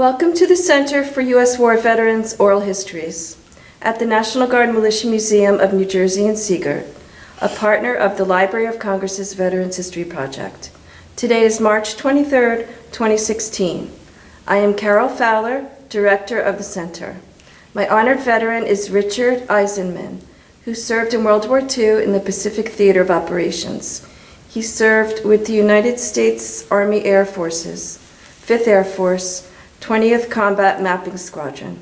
Welcome to the Center for U.S. War Veterans Oral Histories at the National Guard Militia Museum of New Jersey in Seagirt, a partner of the Library of Congress's Veterans History Project. Today is March 23, 2016. I am Carol Fowler, Director of the Center. My honored veteran is Richard Eisenman, who served in World War II in the Pacific Theater of Operations. He served with the United States Army Air Forces, 5th Air Force, 20th Combat Mapping Squadron.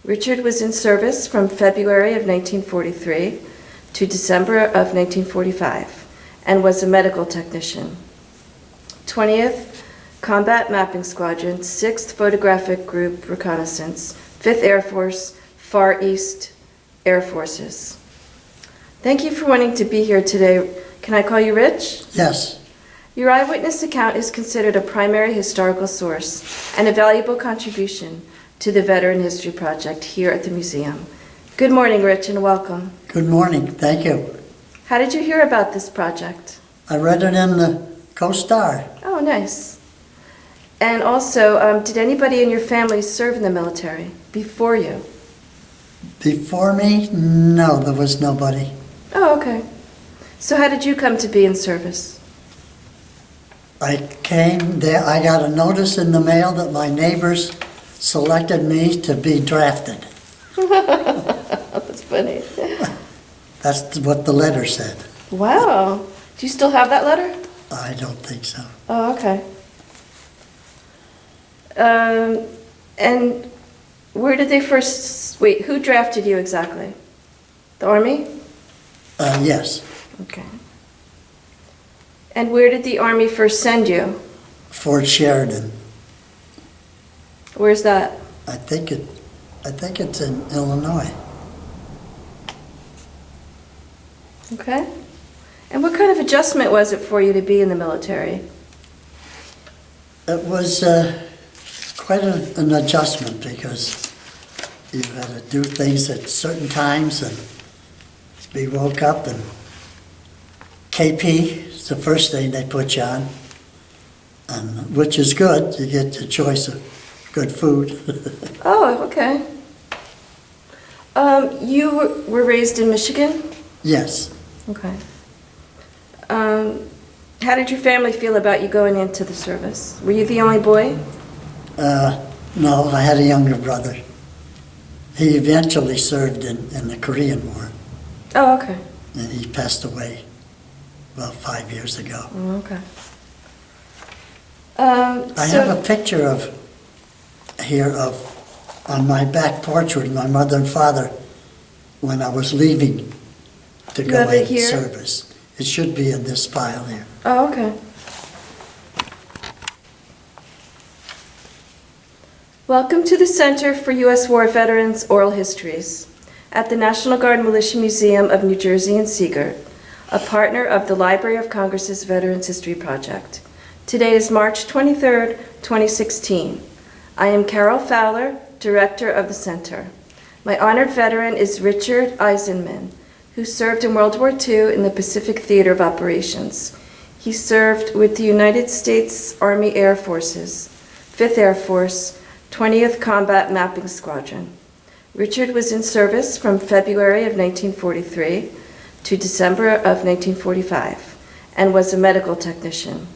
Richard was in service from February of 1943 to December of 1945 and was a medical technician. 20th Combat Mapping Squadron, 6th Photographic Group Reconnaissance, 5th Air Force, Far East Air Forces. Thank you for wanting to be here today. Can I call you Rich? Yes. Your eyewitness account is considered a primary historical source and a valuable contribution to the Veteran History Project here at the museum. Good morning, Rich, and welcome. Good morning. Thank you. How did you hear about this project? I read it in the Star. Oh, nice. And also, did anybody in your family serve in the military before you? Before me? No, there was nobody. Oh, okay. So how did you come to be in service? I came there, I got a notice in the mail that my neighbors selected me to be drafted. That's funny. That's what the letter said. Wow. Do you still have that letter? I don't think so. Oh, okay. And where did they first, wait, who drafted you exactly? The Army? Yes. Okay. And where did the Army first send you? Fort Sheridan. Where's that? I think it's in Illinois. Okay. And what kind of adjustment was it for you to be in the military? It was quite an adjustment because you had to do things at certain times, and we woke up and KP is the first thing they put you on, and which is good. You get your choice of good food. Oh, okay. You were raised in Michigan? Yes. Okay. How did your family feel about you going into the service? Were you the only boy? No, I had a younger brother. He eventually served in the Korean War, Oh, okay. and he passed away about 5 years ago. Oh, okay. I have a picture of on my back porch with my mother and father when I was leaving to go into service. It should be in this file here. Oh, okay. Welcome to the Center for U.S. War Veterans Oral Histories at the National Guard Militia Museum of New Jersey in Seagirt, a partner of the Library of Congress's Veterans History Project. Today is March 23, 2016. I am Carol Fowler, Director of the Center. My honored veteran is Richard Eisenman, who served in World War II in the Pacific Theater of Operations. He served with the United States Army Air Forces, 5th Air Force, 20th Combat Mapping Squadron. Richard was in service from February of 1943 to December of 1945 and was a medical technician.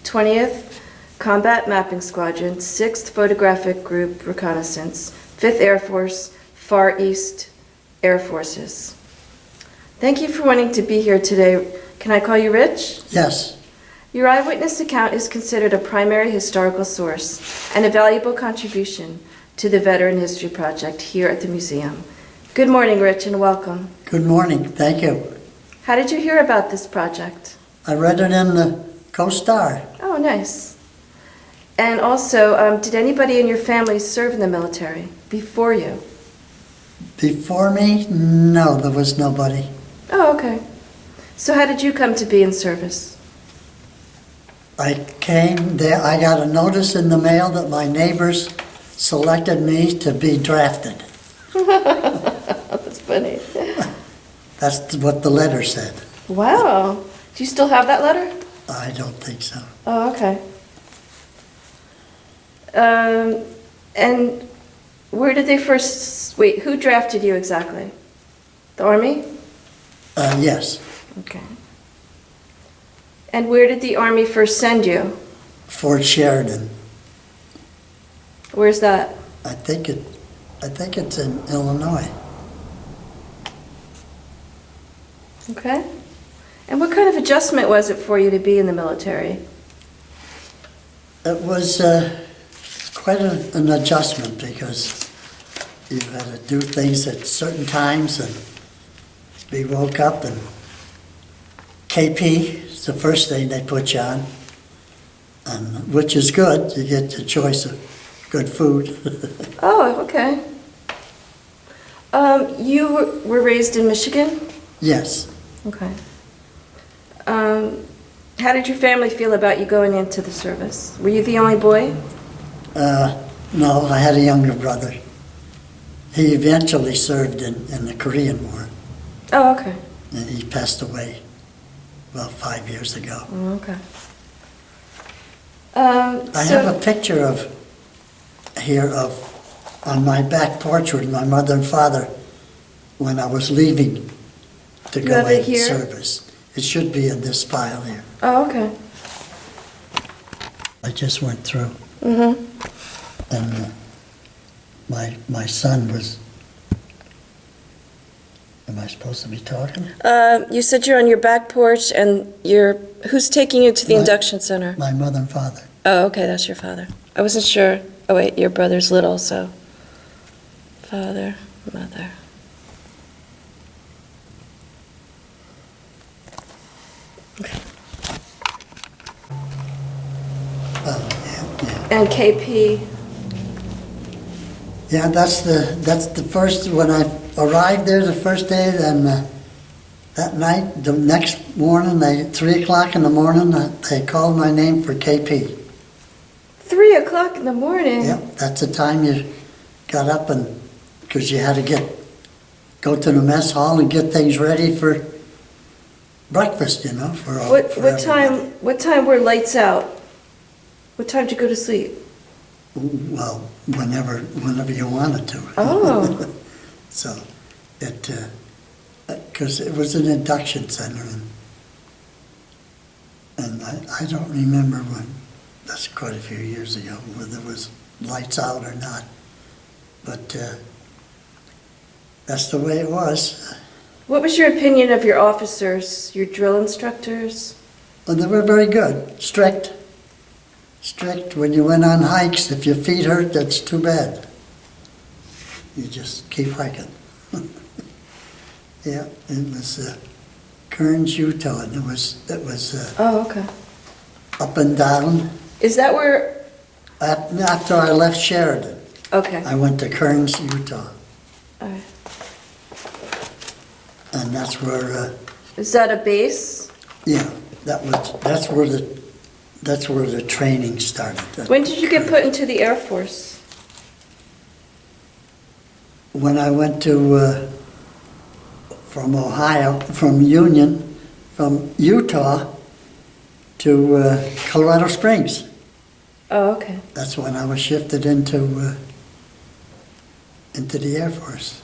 20th Combat Mapping Squadron, 6th Photographic Group Reconnaissance, 5th Air Force, Far East Air Forces. Thank you for wanting to be here today. Can I call you Rich? Yes. Your eyewitness account is considered a primary historical source and a valuable contribution to the Veteran History Project here at the museum. Good morning, Rich, and welcome. Good morning. Thank you. How did you hear about this project? I read it in the Star. Oh, nice. And also, did anybody in your family serve in the military before you? Before me? No, there was nobody. Oh, okay. So how did you come to be in service? I came there, I got a notice in the mail that my neighbors selected me to be drafted. That's funny. That's what the letter said. Wow. Do you still have that letter? I don't think so. Oh, okay. And where did they first, wait, who drafted you exactly? The Army? Yes, Okay. And where did the Army first send you? Fort Sheridan. Where's that? I think it's in Illinois. Okay. And what kind of adjustment was it for you to be in the military? It was quite an adjustment because you had to do things at certain times and be woke up, and KP is the first thing they put you on, and which is good. You get the choice of good food. Oh, okay. You were raised in Michigan? Yes. Okay. How did your family feel about you going into the service? Were you the only boy? No, I had a younger brother. He eventually served in the Korean War, Oh, okay. and he passed away about 5 years ago. Oh, okay. I have a picture of on my back porch with my mother and father when I was leaving to You go have it into here? service. It should be in this pile here. Oh, okay. I just went through, Mm-hmm. and my son was. Am I supposed to be talking? You said you're on your back porch and who's taking you to the My- induction center? My mother and father. Oh, okay, that's your father. I wasn't sure. Oh, wait, your brother's little, so. Father, mother. Okay. Oh, yeah. And KP. Yeah, that's the first, when I arrived there the first day, then that night, the next morning, 3 o'clock in the morning, they called my name for KP. 3 o'clock in the morning? Yep, that's the time you got up, and, because you had to go to the mess hall and get things ready for breakfast, for all. What for time, everybody. what time were lights out? What time did you go to sleep? Well, whenever you wanted to. Oh. So, because it was an induction center, and I don't remember when, that's quite a few years ago, whether it was lights out or not. But that's the way it was. What was your opinion of your officers, your drill instructors? Well, they were very good, strict. Strict. When you went on hikes, if your feet hurt, that's too bad. You just keep hiking. Yeah, it was Kearns, Utah, and it was Oh, okay. up and down. Is that where, After I left Sheridan, okay, I went to Kearns, Utah, all right. and that's where Is that a base? yeah, that's where the training started. When did you get put into the Air Force? When I went to from Utah to Colorado Springs. Oh, okay. That's when I was shifted into the Air Force.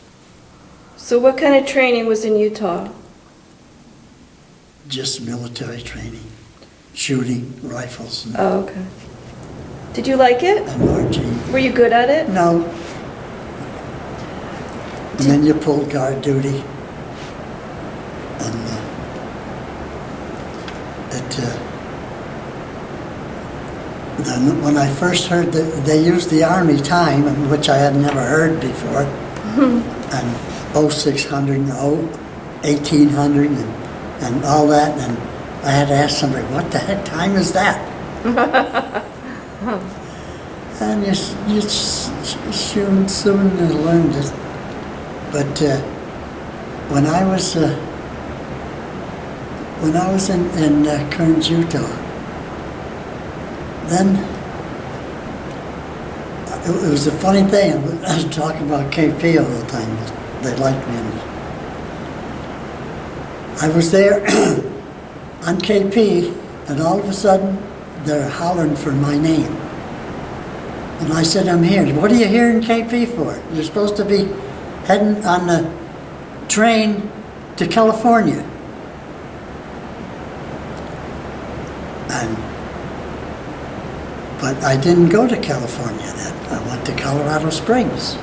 So what kind of training was in Utah? Just military training, shooting rifles and, Oh, okay. Did you like it? and marching. Were you good at it? No. And then you pulled guard duty. And then when I first heard that they used the Army time, which I had never heard before, and 0600 and 1800 and all that, and I had to ask somebody, what the heck time is that? And you soon learned it. But when I was in Kearns, Utah, then it was a funny thing. I was talking about KP all the time. They liked me. I was there on KP, and all of a sudden they're hollering for my name. And I said, I'm here. What are you here in KP for? You're supposed to be heading on the train to California. But I didn't go to California then. I went to Colorado Springs.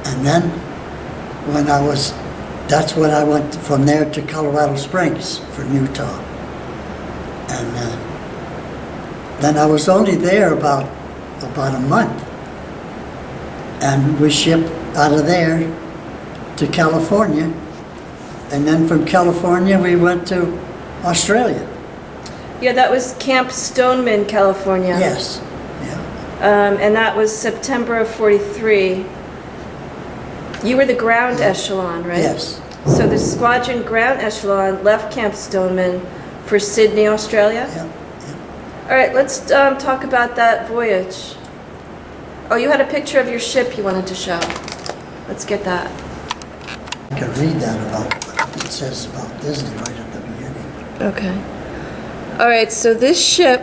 And then that's when I went from there to Colorado Springs from Utah. And then I was only there about a month. And we shipped out of there to California. And then from California, we went to Australia. Yeah, that was Camp Stoneman, California. Yes, yeah. And that was September of 43. You were the ground echelon, right? Yes. So the squadron ground echelon left Camp Stoneman for Sydney, Australia? Yeah. All right, let's talk about that voyage. Oh, you had a picture of your ship you wanted to show. Let's get that. I can read that about what it says about Disney right at the beginning. Okay. All right, so this ship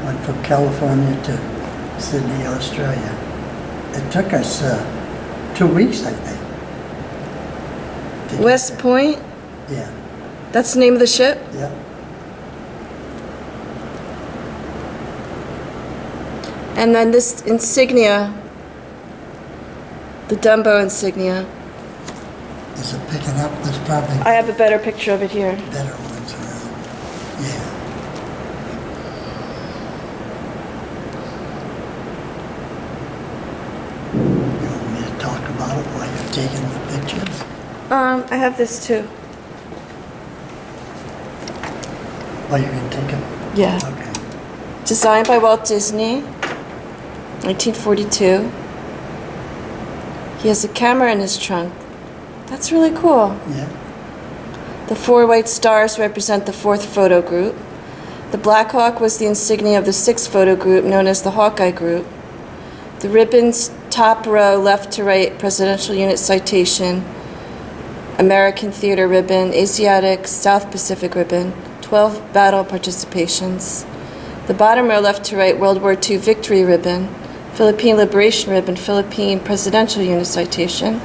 Went from California to Sydney, Australia. It took us 2 weeks, I think. to get West there. Point, Yeah, that's the name of the ship? yeah. And then this insignia, the Dumbo insignia. Is it picking up? There's probably I have a better picture of it here. better ones around. Yeah. You want me to talk about it while you're taking the pictures? I have this too. While you can take it? Yeah. Okay. Designed by Walt Disney, 1942. He has a camera in his trunk. That's really cool. Yeah. The 4 white stars represent the 4th photo group. The Black Hawk was the insignia of the 6th photo group, known as the Hawkeye group. The ribbons, top row, left to right, Presidential Unit Citation, American Theater ribbon, Asiatic, South Pacific ribbon, 12 battle participations. The bottom row, left to right, World War II Victory ribbon, Philippine Liberation ribbon, Philippine Presidential Unit Citation.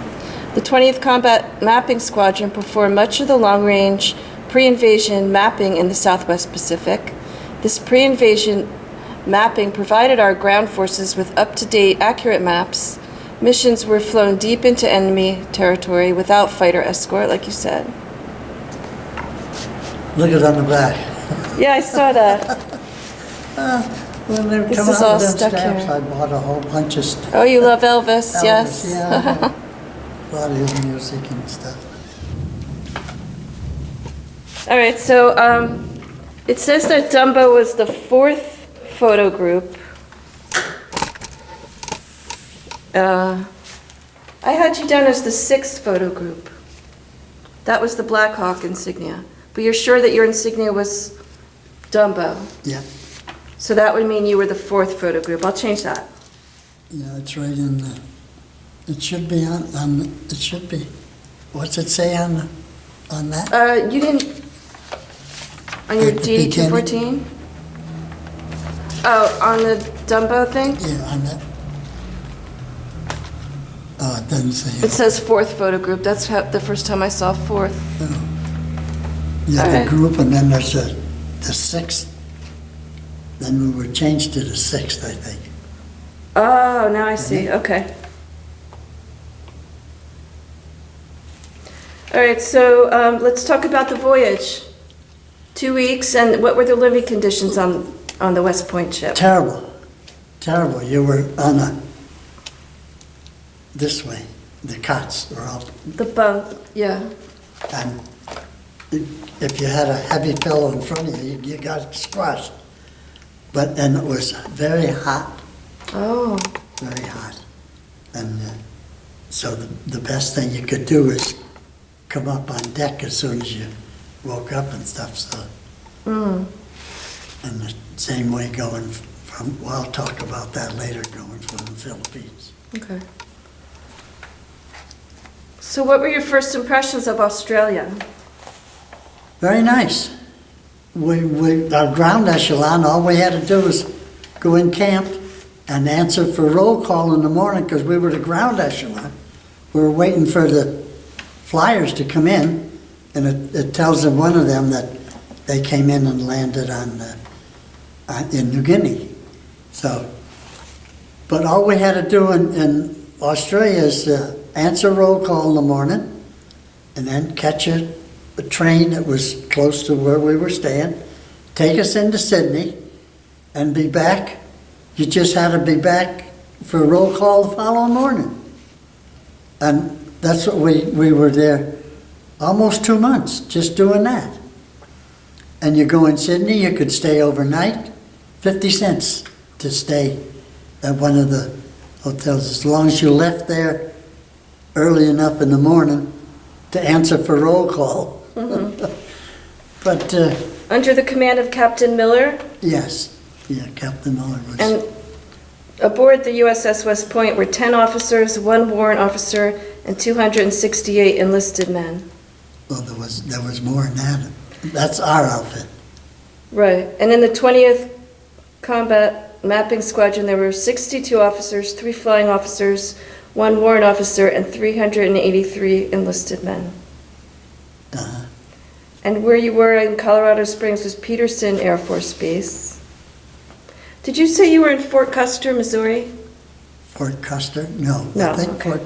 The 20th Combat Mapping Squadron performed much of the long-range pre-invasion mapping in the Southwest Pacific. This pre-invasion mapping provided our ground forces with up-to-date, accurate maps. Missions were flown deep into enemy territory without fighter escort, like you said. Look at it on the back. Yeah, I saw that. When they This come is out all with them stuck stamps, here. I bought a whole bunch of stuff. Oh, you love Elvis, yes. Yeah. A lot of his music and stuff. All right, so it says that Dumbo was the 4th photo group. I had you down as the 6th photo group. That was the Black Hawk insignia. But you're sure that your insignia was Dumbo? Yeah. So that would mean you were the 4th photo group. I'll change that. Yeah, it's right in the, it should be on, it should be, what's it say on that? You didn't, on your At the DD-214? Oh, on the Dumbo thing? Yeah, on that. Oh, it doesn't say It it. says 4th photo group. That's the first time I saw 4th. Yeah, all the right. group, and then there's the 6th. Then we were changed to the 6th, I think. Oh, now I see. Okay. All right, so let's talk about the voyage. 2 weeks, and what were the living conditions on the West Point ship? Terrible, terrible. You were on this way. The cots were up, The bunk, yeah. and if you had a heavy fellow in front of you, you got squashed. And it was very hot, Oh, very hot. And so the best thing you could do is come up on deck as soon as you woke up and stuff, so. And the same way going from, well, I'll talk about that later, going from the Philippines. okay. So what were your first impressions of Australia? Very nice, our ground echelon, all we had to do was go in camp and answer for roll call in the morning, because we were the ground echelon. We were waiting for the flyers to come in, and it tells them, one of them, that they came in and landed in New Guinea. So, but all we had to do in Australia is answer roll call in the morning, and then catch a train that was close to where we were staying, take us into Sydney, and be back. You just had to be back for a roll call the following morning. And that's what we were there almost 2 months, just doing that. And you go in Sydney, you could stay overnight, 50 cents to stay at one of the hotels, as long as you left there early enough in the morning to answer for roll call. Mm-hmm. But Under the command of Captain Miller? yes, yeah, Captain Miller was. And aboard the USS West Point were 10 officers, 1 warrant officer, and 268 enlisted men. Well, there was more than that. That's our outfit. Right. And in the 20th Combat Mapping Squadron, there were 62 officers, 3 flying officers, 1 warrant officer, and 383 enlisted men. Uh-huh. And where you were in Colorado Springs was Peterson Air Force Base. Did you say you were in Fort Custer, Missouri? Fort Custer? No, No, I think okay. Fort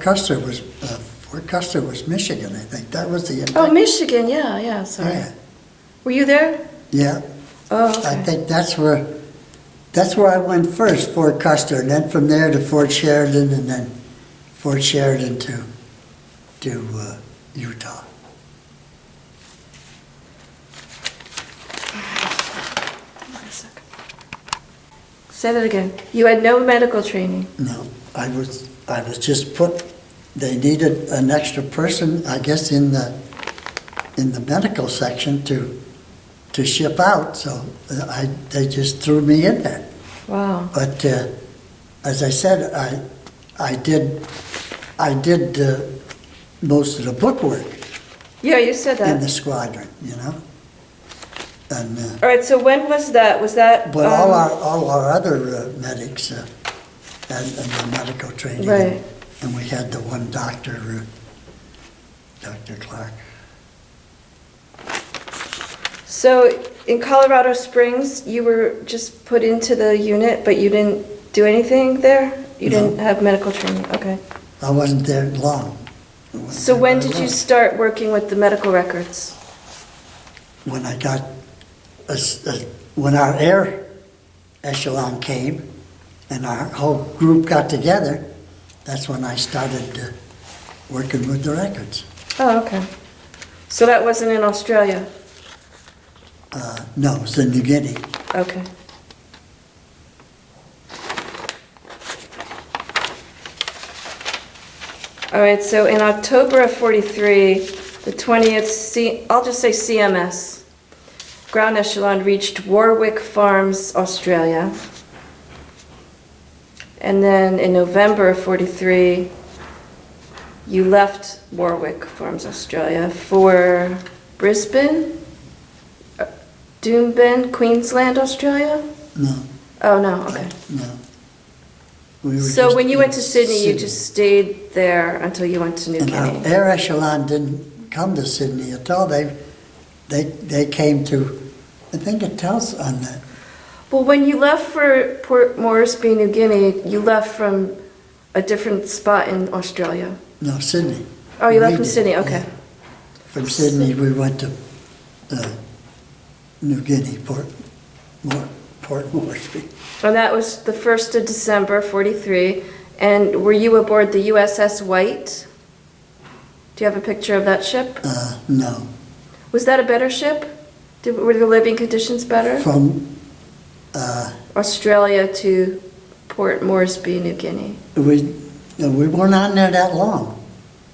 Custer was Michigan. I think that was the. Oh, Michigan, yeah, sorry. Yeah. Were you there? Yeah, Oh, okay. I think that's where I went first, Fort Custer, and then from there to Fort Sheridan, and then Fort Sheridan to Utah. Say that again. You had no medical training. No, I was just put. They needed an extra person, I guess, in the medical section to ship out. So they just threw me in there. Wow. But as I said, I did most of the bookwork Yeah, you said in the that. squadron, you know. And All right, so when was that? Was that? but all our other medics had the medical training, Right. and we had the one doctor, Dr. Clark. So in Colorado Springs, you were just put into the unit, but you didn't do anything there? You No. didn't have medical training, okay. I wasn't there long. I wasn't So there when very did you long. start working with the medical records? When I got, when our air echelon came and our whole group got together, that's when I started working with the records. Oh, okay. So that wasn't in Australia? No, it's in New Guinea. Okay. All right, so in October of 43, the 20th, I'll just say CMS, ground echelon reached Warwick Farms, Australia. And then in November of 43, you left Warwick Farms, Australia for Brisbane, Doomben, Queensland, Australia? No, Oh, no, okay. no. We were So just when you in went to Sydney, you just stayed there until you went to New And our Guinea? air echelon didn't come to Sydney at all. They came to, I think it tells on that. Well, when you left for Port Moresby, New Guinea, you left from a different spot in Australia? No, Sydney. Oh, you left We from did, Sydney, okay. yeah. From Sydney, we went to New Guinea, Port Moresby. And that was the 1st of December, 43. And were you aboard the USS White? Do you have a picture of that ship? No, Was that a better ship? Were the living conditions better? from, Australia to Port Moresby, New Guinea. we weren't on there that long.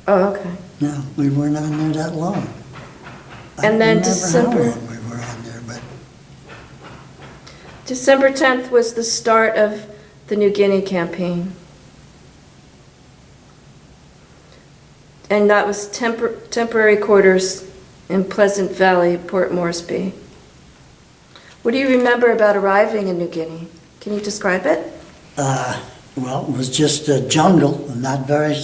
Oh, okay. No, we weren't on there that long. And then I don't remember December- how long we were on there, but December 10th was the start of the New Guinea campaign. And that was temporary quarters in Pleasant Valley, Port Moresby. What do you remember about arriving in New Guinea? Can you describe it? Well, it was just a jungle, and not very,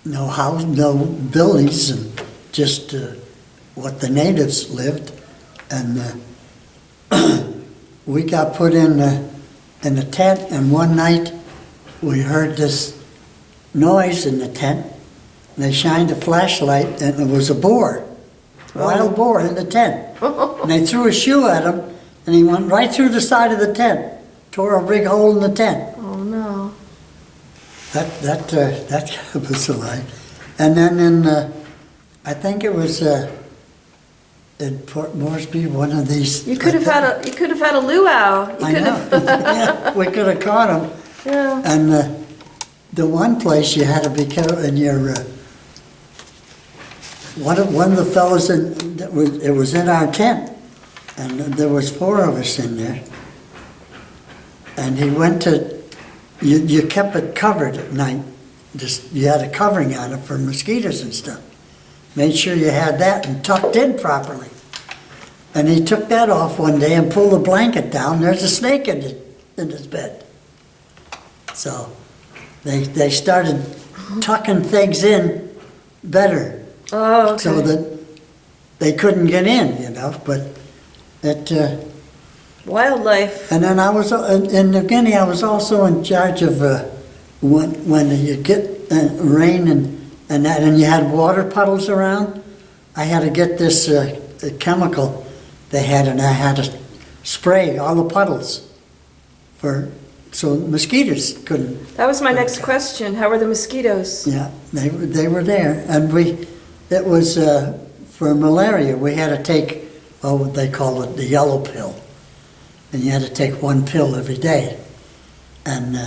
no house, no buildings, and just what the natives lived. And we got put in a tent, and one night we heard this noise in the tent. And they shined a flashlight, and it was a boar, wild boar in the tent. And they threw a shoe at him, and he went right through the side of the tent, tore a big hole in the tent. Oh no. That was alive. And then in, I think it was in Port Moresby, one of these. You could have had a luau. I know. Yeah, we could have caught him. Yeah. And the one place you had to be careful in your. One of the fellows it was in our tent, and there was 4 of us in there. And he went to, you kept it covered at night. Just you had a covering on it for mosquitoes and stuff. Made sure you had that and tucked in properly. And he took that off one day and pulled the blanket down. There's a snake in his bed. So they started tucking things in better. Oh, okay. So that they couldn't get in, but it. Wildlife. And then I was, in New Guinea, I was also in charge of when you get rain and that, and you had water puddles around, I had to get this chemical they had, and I had to spray all the puddles so mosquitoes couldn't. That was my next question. How were the mosquitoes? Yeah, they were there, and it was for malaria. We had to take what they call it the yellow pill, and you had to take 1 pill every day, and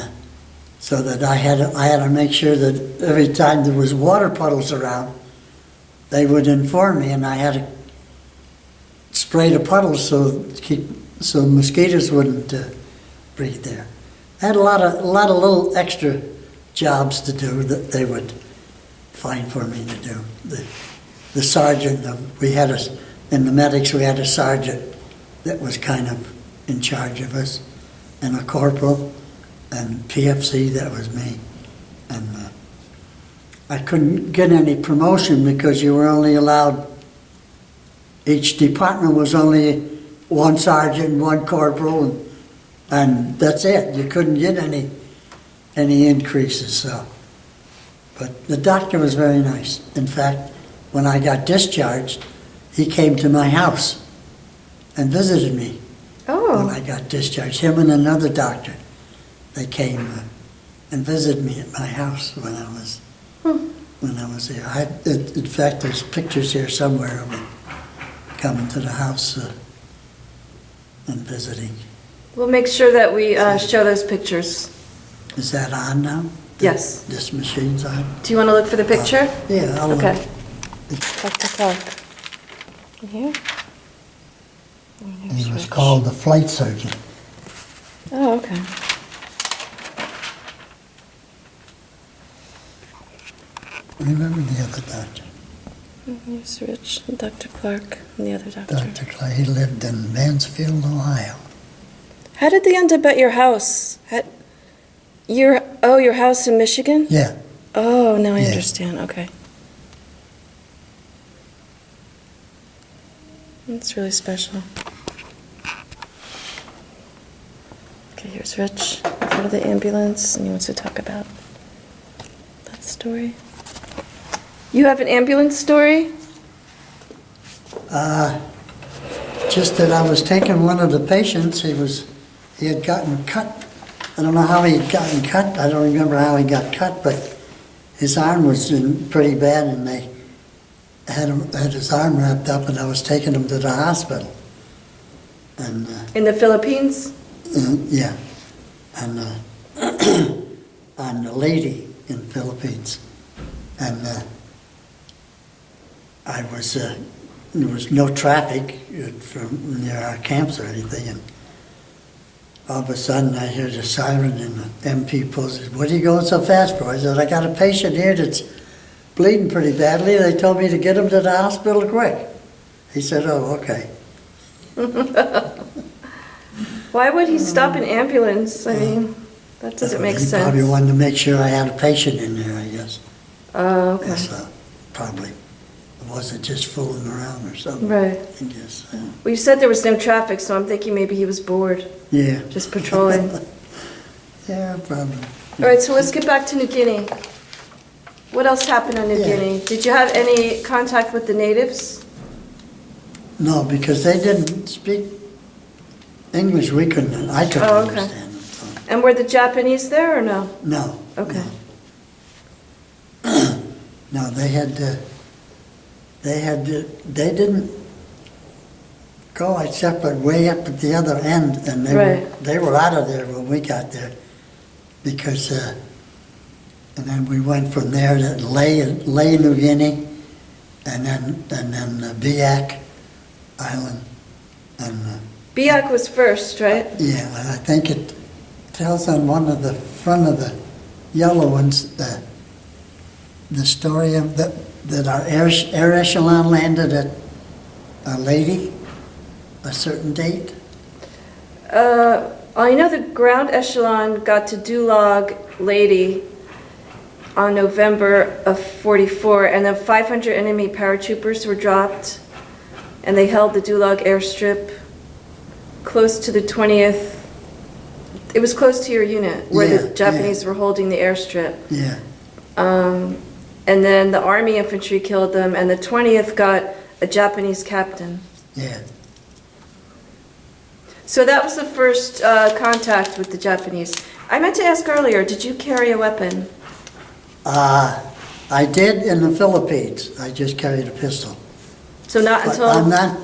so that I had to make sure that every time there was water puddles around, they would inform me, and I had to spray the puddles so mosquitoes wouldn't breed there. I had a lot of little extra jobs to do that they would find for me to do. The sergeant, in the medics we had a sergeant that was kind of in charge of us, and a corporal, and PFC, that was me. And I couldn't get any promotion because you were only allowed, each department was only 1 sergeant, 1 corporal, and that's it. You couldn't get any increases. So, but the doctor was very nice. In fact, when I got discharged, he came to my house and visited me. Oh. When I got discharged, him and another doctor, they came and visited me at my house when I was there. In fact, there's pictures here somewhere of him coming to the house and visiting. We'll make sure that we show those pictures. Is that on now? Yes. This machine's on? Do you want to look for the picture? Yeah, I'll Okay. look. Dr. Clark. Here? He was called the flight surgeon. Oh, okay. Remember the other doctor? Here's Rich, Dr. Clark, and the other doctor. Dr. Clay, he lived in Mansfield, Ohio. How did they end up at your house? Your house in Michigan? Yeah. Oh, now I Yeah. understand. Okay. That's really special. Okay, here's Rich in front of the ambulance, and he wants to talk about that story. You have an ambulance story? Just that I was taking one of the patients, he had gotten cut. I don't know how he had gotten cut, I don't remember how he got cut, but his arm was in pretty bad, and they had his arm wrapped up, and I was taking him to the hospital. And In the Philippines? yeah, and on a lady in the Philippines, and there was no traffic from near our camps or anything, and all of a sudden I hear the siren, and the MP pulls it. "What are you going so fast for?" I said, "I got a patient here that's bleeding pretty badly. They told me to get him to the hospital quick." He said, "Oh, okay." Why would he stop an ambulance? I mean, that doesn't make sense. He probably wanted to make sure I had a patient in there, I guess. Oh, okay. Yes, probably. It wasn't just fooling around or something. Right. I guess. Well, you said there was no traffic, so I'm thinking maybe he was bored, Yeah. just patrolling. Yeah, probably. All right, so let's get back to New Guinea. What else happened in New Yeah. Guinea? Did you have any contact with the natives? No, because they didn't speak English. I couldn't Oh, okay. understand them. So. And were the Japanese there or no? No. Okay. No, no, they didn't go except for way up at the other end, and they were out of there when we got there, because, and then we went from there to Ley, New Guinea, and then Biak Island, and Biak was first, right? yeah, and I think it tells on one of the front of the yellow ones the story of that our air echelon landed at Lady, a certain date. I know the ground echelon got to Dulag Lady on November of '44, and then 500 enemy paratroopers were dropped, and they held the Dulag airstrip close to the 20th. It was close to your unit, where the Japanese were holding the airstrip. Yeah. And then the Army infantry killed them, and the 20th got a Japanese captain. Yeah. So that was the first contact with the Japanese. I meant to ask earlier, did you carry a weapon? I did in the Philippines. I just carried a pistol. So not But until... I'm not,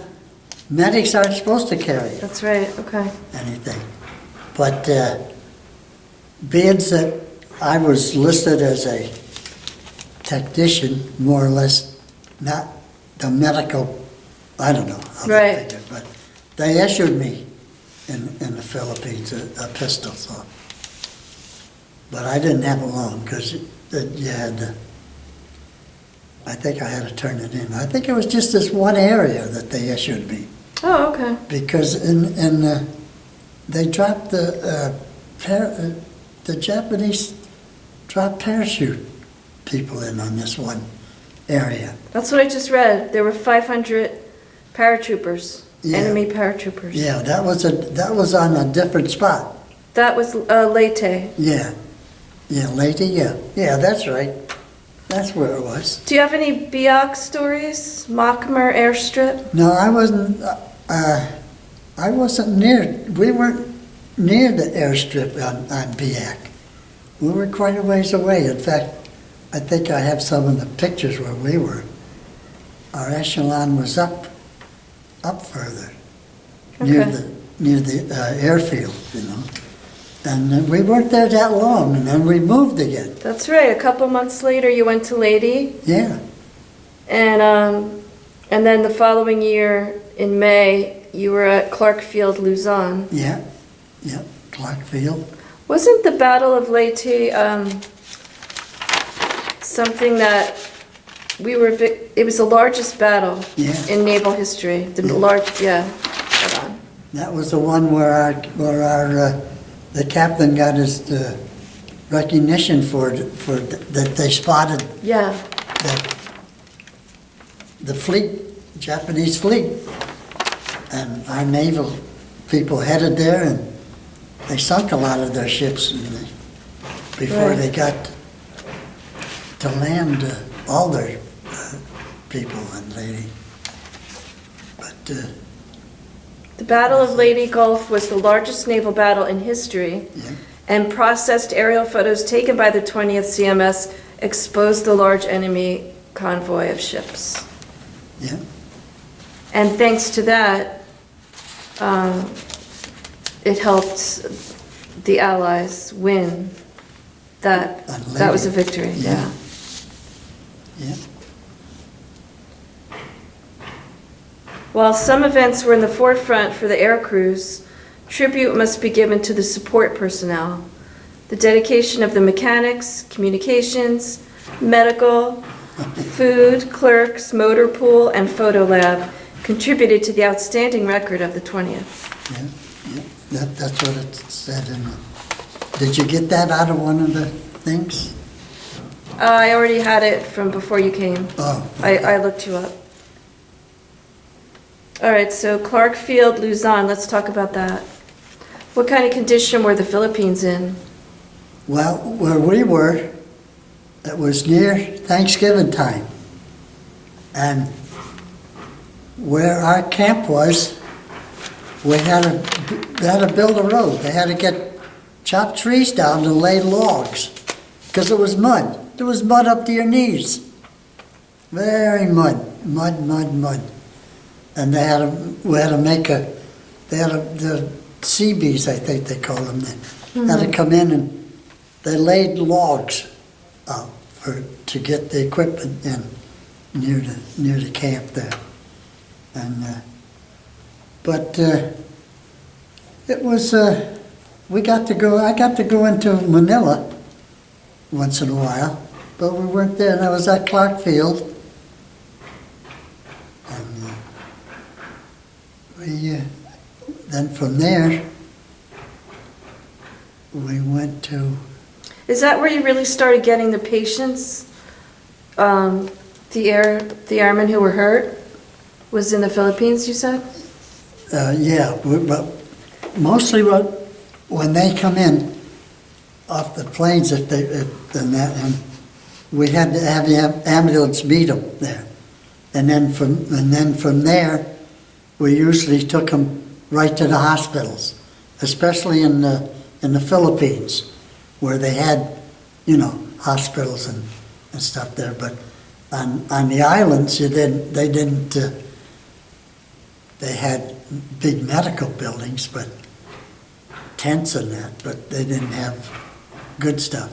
medics aren't supposed to carry That's right, okay. anything. But being that I was listed as a technician, more or less, not the medical, I don't know how Right. they figured, but they issued me in the Philippines a pistol, so. But I didn't have it long, because you had to, I think I had to turn it in. I think it was just this one area that they issued me, Oh, okay. because they dropped the Japanese dropped parachute people in on this one area. That's what I just read. There were 500 paratroopers, Yeah. enemy paratroopers. Yeah, that was on a different spot. That was Leyte. Yeah, yeah, Lady, yeah, that's right. That's where it was. Do you have any Biak stories? Makmur airstrip? No, I wasn't. I wasn't near. We weren't near the airstrip on Biak. We were quite a ways away. In fact, I think I have some of the pictures where we were. Our echelon was up further, near Okay. the airfield, you know. And we weren't there that long, and then we moved again. That's right. A couple months later, you went to Lady. Yeah, And then the following year, in May, you were at Clark Field, Luzon. yeah, Clark Field. Wasn't the Battle of Leyte something that it was the largest battle Yeah. in naval history? Hold on. That was the one where the captain got his recognition for that they spotted Yeah, the fleet, Japanese fleet, and our naval people headed there, and they sunk a lot of their ships before Right. they got to land all their people and lady. But the Battle of Leyte Gulf was the largest naval battle in history, yeah, and processed aerial photos taken by the 20th CMS exposed the large enemy convoy of ships. yeah, And thanks to that, it helped the Allies win. That was a victory, yeah. yeah. While some events were in the forefront for the air crews, tribute must be given to the support personnel. The dedication of the mechanics, communications, medical, food, clerks, motor pool, and photo lab contributed to the outstanding record of the 20th. Yeah, that's what it said in the... Did you get that out of one of the things? I already had it from before you came. Oh. Okay. I looked you up. All right, so Clark Field, Luzon, let's talk about that. What kind of condition were the Philippines in? Well, where we were, it was near Thanksgiving time. And where our camp was, they had to build a road. They had to chop trees down to lay logs because it was mud. There was mud up to your knees. Very mud. And the Seabees, I think they call them, they had to come in and they laid logs out to get the equipment in near the camp there. And but it was I got to go into Manila once in a while, but we weren't there. And I was at Clark Field, and then from there we went to... Is that where you really started getting the patients? The airmen who were hurt was in the Philippines, you said? Yeah, but mostly when they come in off the planes, and we had to have the ambulance meet them there, and then from there, we usually took them right to the hospitals, especially in the Philippines, where they had, hospitals and stuff there. But on the islands, they had big medical buildings, but tents and that, but they didn't have good stuff,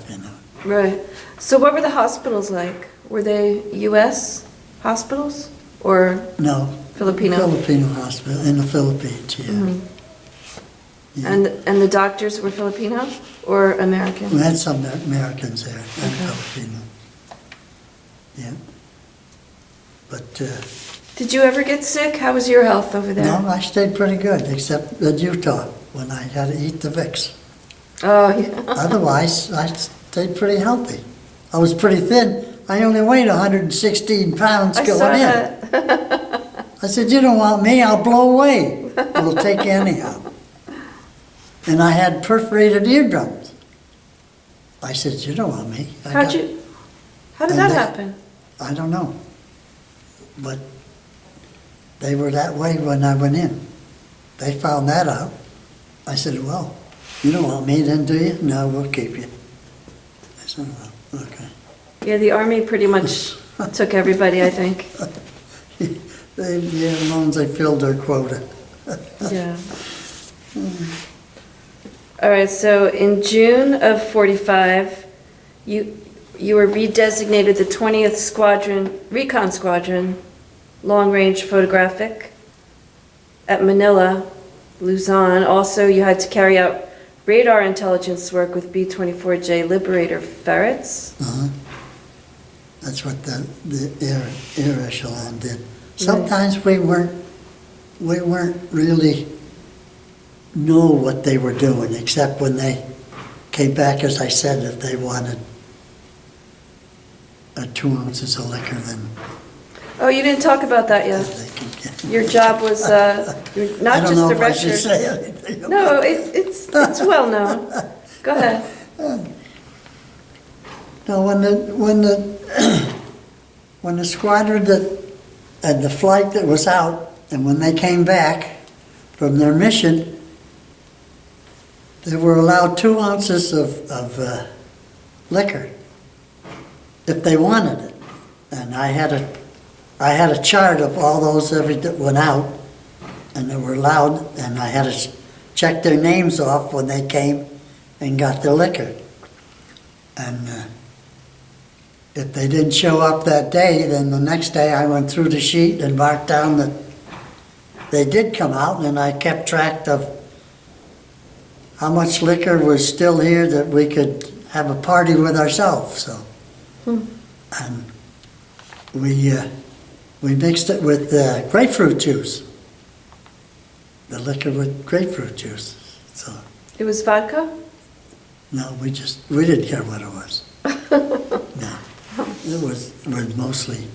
Right. So what were the hospitals like? Were they U.S. hospitals or No. Filipino? Filipino hospital in the Philippines, yeah. Mm-hmm. Yeah. And the doctors were Filipino or American? We had some Americans there and Okay. Filipino. Yeah. But Did you ever get sick? How was your health over there? no, I stayed pretty good, except at Utah when I had to eat the Vicks. Oh, yeah. Otherwise, I stayed pretty healthy. I was pretty thin. I only weighed 116 pounds I going saw in. that. I said, "You don't want me, I'll blow away. We'll take you anyhow." And I had perforated eardrums. I said, "You don't want me." How did And that they- happen? I don't know. But they were that way when I went in. They found that out. I said, "Well, you don't want me then, do you?" "No, we'll keep you." I said, "Well, okay." Yeah, the Army pretty much took everybody, I think. As long as they filled their quota. Yeah. All right, so in June of 45, you were redesignated the 20th Recon Squadron, long-range photographic at Manila, Luzon. Also, you had to carry out radar intelligence work with B-24J Liberator ferrets. Uh-huh. That's what the air echelon did. Sometimes we weren't really know what they were doing, except when they came back, as I said, if they wanted 2 ounces of liquor, then Oh, you didn't talk about that yet. they could get. Your job was not I don't just know a if I should record. say anything about No, it. it's well known. Go ahead. No, when the squadron and the flight that was out, and when they came back from their mission, they were allowed 2 ounces of liquor if they wanted it. And I had a chart of all those that went out, and they were allowed, and I had to check their names off when they came and got their liquor. And if they didn't show up that day, then the next day I went through the sheet and marked down that they did come out, and I kept track of how much liquor was still here that we could have a party with ourselves. So, and we We mixed it with grapefruit juice. The liquor with grapefruit juice. So, It was vodka? no, we didn't care what it was. No. It was mostly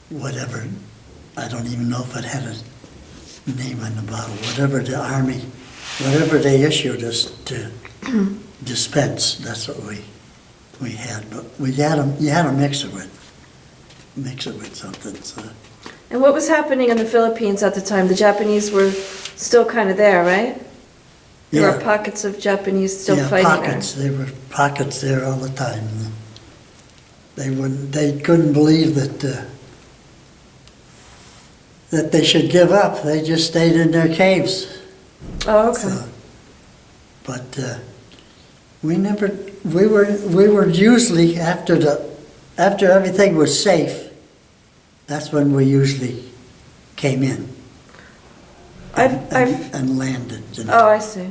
whatever. I don't even know if it had a name on the bottle. Whatever the Army, whatever they issued us to dispense, that's what we had. But you had to mix it with something. So. And what was happening in the Philippines at the time? The Japanese were still kind of there, right? There were pockets of Japanese still fighting pockets. There were pockets there all the time. They couldn't believe that they should give up. They just stayed in their caves. Oh, okay. So, but we were usually after everything was safe. That's when we usually came in and landed. Oh, I see.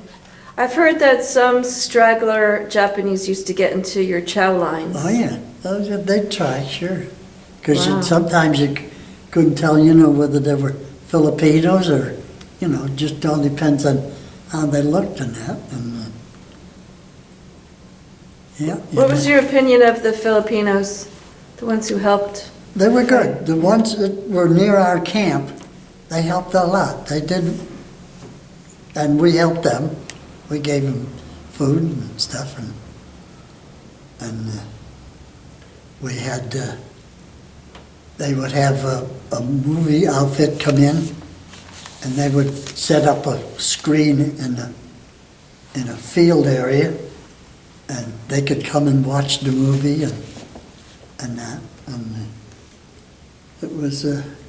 I've heard that some straggler Japanese used to get into your chow lines. Oh, yeah. They'd try, sure. Because Wow. sometimes you couldn't tell, whether they were Filipinos or, just all depends on how they looked and that. And, yeah. What was your opinion of the Filipinos, the ones who helped? They were good. The ones that were near our camp, they helped a lot. They did, and we helped them. We gave them food and stuff, and we had. They would have a movie outfit come in, and they would set up a screen in a field area, and they could come and watch the movie and that. And it was.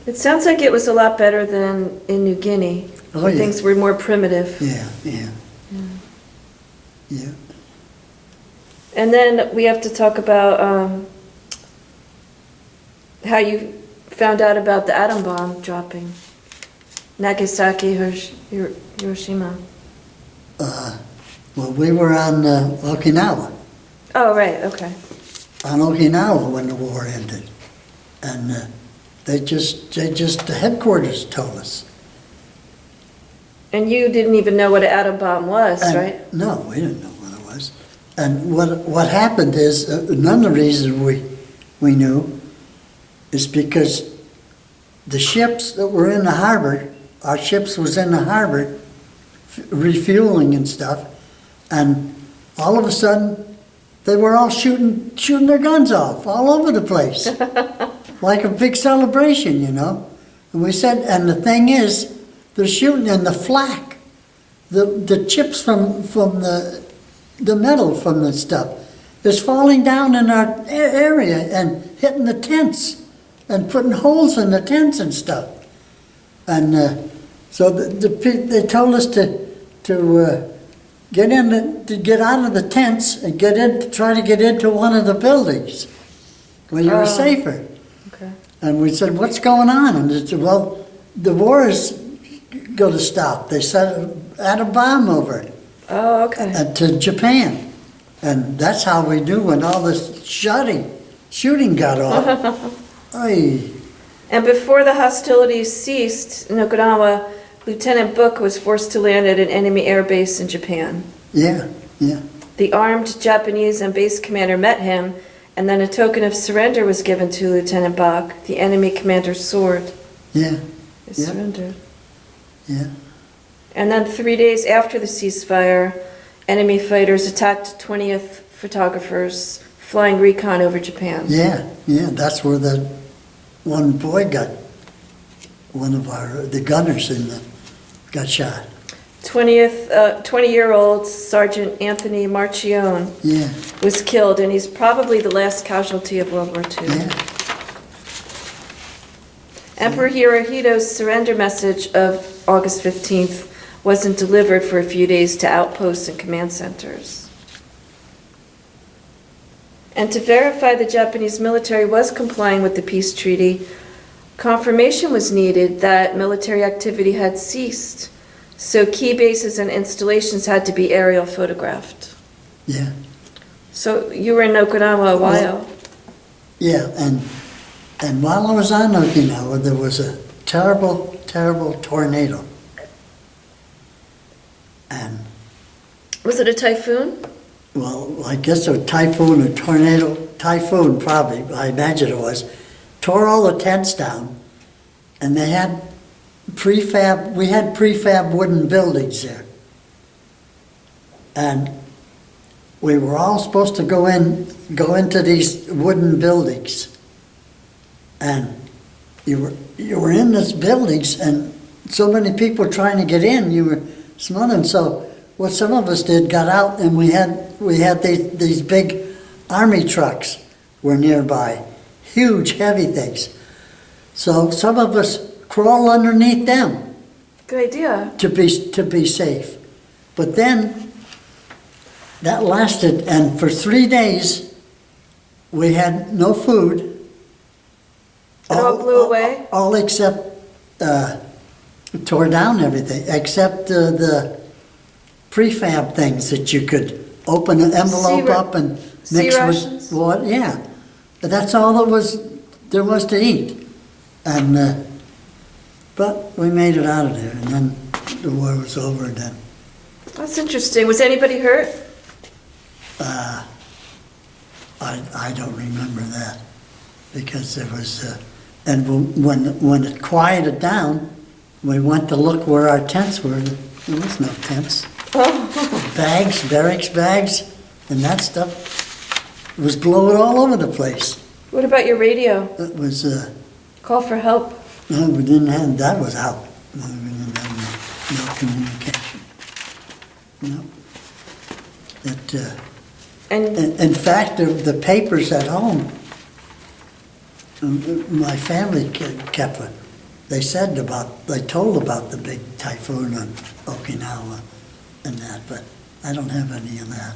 It sounds like it was a lot better than in New Guinea. Oh, where yeah. Things were more primitive. Yeah. And then we have to talk about how you found out about the atom bomb dropping. Nagasaki, Hiroshima. Well, we were on Okinawa. Oh, right, okay. On Okinawa when the war ended, and the headquarters told us. And you didn't even know what an atom bomb was, right? No, we didn't know what it was. And what happened is none of the reason we knew is because the ships that were in the harbor, our ships was in the harbor, refueling and stuff, and all of a sudden they were all shooting their guns off all over the place, like a big celebration, And we said, and the thing is, they're shooting in the flak, the chips from the metal from the stuff is falling down in our area and hitting the tents and putting holes in the tents and stuff. And so they told us to get out of the tents and try to get into one of the buildings where you were safer. Okay. And we said, what's going on? And they said, well, the war is going to stop. They set a bomb over it. Oh, okay. To Japan. And that's how we knew when all this shooting got off. Oy. And before the hostilities ceased in Okinawa, Lieutenant Book was forced to land at an enemy air base in Japan. Yeah. The armed Japanese and base commander met him, and then a token of surrender was given to Lieutenant Bok, the enemy commander's sword. Yeah. He surrendered. Yeah. And then 3 days after the ceasefire, enemy fighters attacked 20th photographers flying recon over Japan. Yeah. That's where the one boy got, one of the gunners got shot. 20-year-old Sergeant Anthony Marchione was killed, and he's probably the last casualty of World War II. Yeah. Emperor Hirohito's surrender message of August 15th wasn't delivered for a few days to outposts and command centers. And to verify the Japanese military was complying with the peace treaty, confirmation was needed that military activity had ceased. So key bases and installations had to be aerial photographed. Yeah. So you were in Okinawa a while. Yeah, and And while I was on Okinawa, there was a terrible, terrible tornado. And, Was it a typhoon? well, I guess a typhoon or tornado, typhoon probably, I imagine it was, tore all the tents down, and they had we had prefab wooden buildings there. And we were all supposed to go into these wooden buildings. And you were in these buildings, and so many people trying to get in, you were smothering. So what some of us did, got out, and we had these big army trucks were nearby, huge, heavy things. So some of us crawled underneath them. Good idea. To be safe. But then that lasted, and for 3 days we had no food. It all blew away? All except, tore down everything, except the prefab things that you could open an envelope up and mix with water. Yeah, but that's all there was to eat. And but we made it out of there, and then the war was over. Then That's interesting. Was anybody hurt? I don't remember that, because there was, and when it quieted down, we went to look where our tents were. There was no tents. Oh. Bags, barracks bags, and that stuff was blowing all over the place. What about your radio? It was, Call for help. no, we didn't have, that was out. No, we didn't have no communication. No. It, And in fact, the papers at home, my family kept it. They told about the big typhoon on Okinawa and that, but I don't have any of that.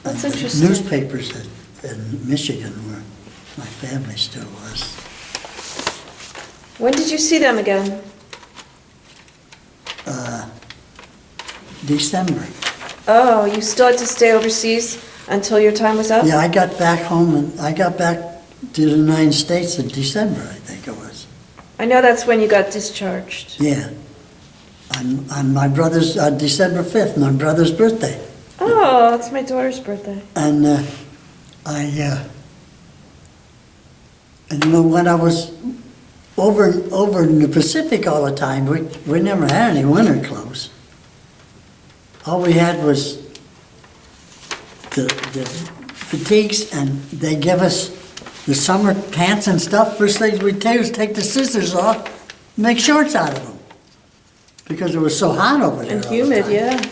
That's And interesting. Newspapers in Michigan, where my family still was. when did you see them again? December. Oh, you still had to stay overseas until your time was up? Yeah, I got back home, and I got back to the United States in December, I think it was. I know that's when you got discharged. Yeah. On my brother's, December 5th, my brother's birthday. Oh, that's my daughter's birthday. And and you know, when I was over in the Pacific all the time, we never had any winter clothes. All we had was the fatigues, and they give us the summer pants and stuff. First thing we'd do is take the scissors off, make shorts out of them, because it was so hot over there. And all the humid, time. yeah.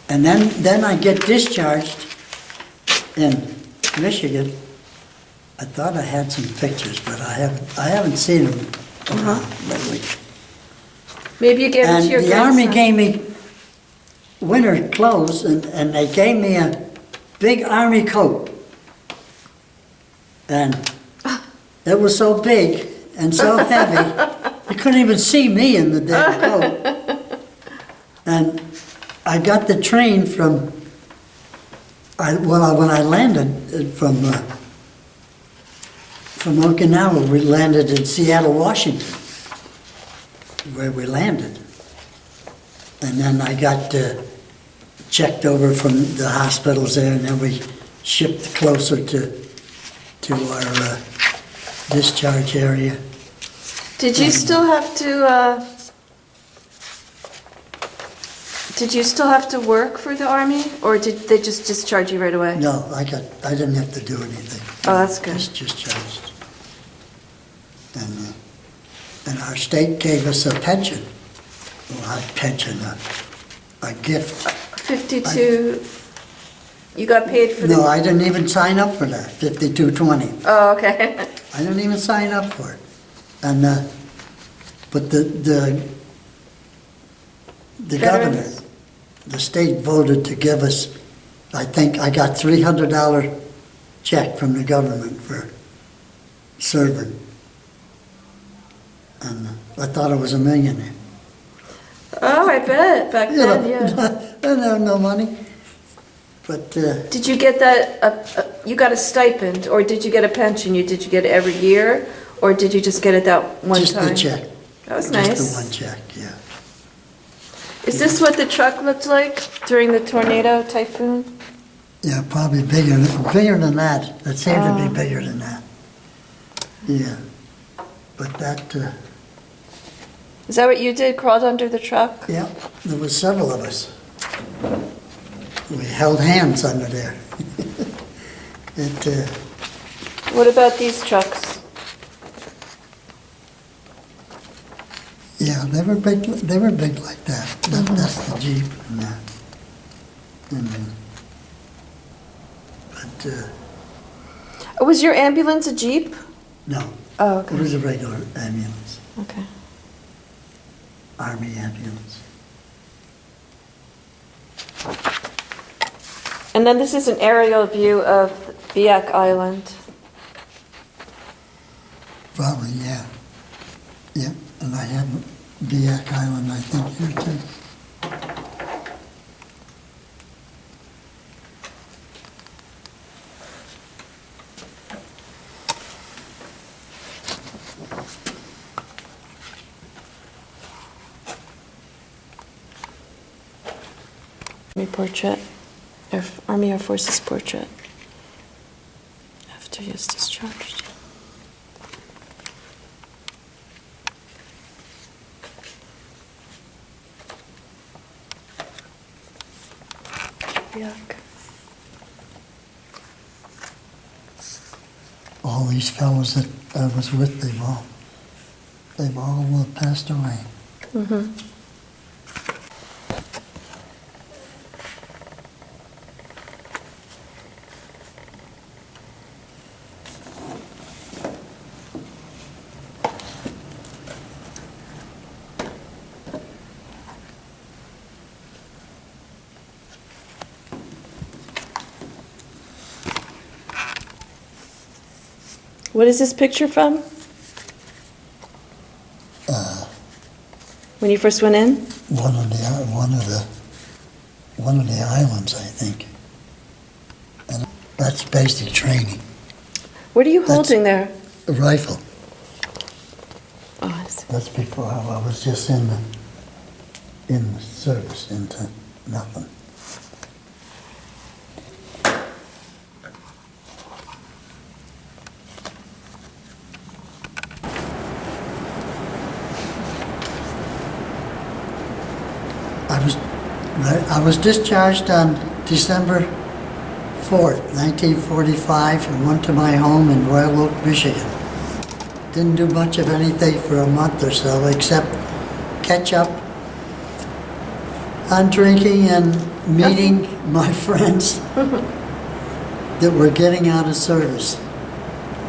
And then I get discharged in Michigan. I thought I had some pictures, but I haven't seen them lately. Maybe you gave it to your And the Army grandson. gave me winter clothes, and they gave me a big Army coat. And it was so big and so heavy, you couldn't even see me in the damn coat. And I got the train when I landed from Okinawa, we landed in Seattle, Washington, where we landed. And then I got checked over from the hospitals there, and then we shipped closer to our discharge area. Did you still have to, work for the Army, or did they just discharge you right away? No, I didn't have to do anything. Oh, that's good. Just discharged. And our state gave us a pension. Well, not a pension, a gift. 52, you got paid for the... No, I didn't even sign up for that, 5220. Oh, okay. I didn't even sign up for it. And, but the governor, Veterans? the state voted to give us, I think I got $300 check from the government for serving. And I thought I was a millionaire. Oh, I bet, back then, yeah. I didn't have no money. But Did you get that you got a stipend, or did you get a pension? Did you get it every year, or did you just get it that one Just time? the check. That was Just nice. the one check, yeah. Is this what the truck looked like during the tornado typhoon? Yeah, probably bigger than that. It seemed to be bigger than that. Yeah. But that, Is that what you did, crawled under the truck? yeah, there was several of us. We held hands under there. It, What about these trucks? yeah, they were big like that. That's the Jeep and that. And, but, Was your ambulance a Jeep? no, Oh, it okay. was a regular ambulance, Okay. Army ambulance. And then this is an aerial view of Biak Island. Probably, yeah. Yeah, and I have Biak Island, I think, here too. Army portrait, Army Air Forces portrait, after he is discharged. Yuck. All these fellows that I was with, they've all passed away. Mm-hmm. What is this picture from? When you first went in? One of the islands, I think. And that's basic training. What are you That's- holding there? A rifle. Oh, I see. That's before I was just in the service, into nothing. I was discharged on December 4th, 1945, and went to my home in Royal Oak, Michigan. Didn't do much of anything for a month or so, except catch up on drinking and meeting my friends that were getting out of service.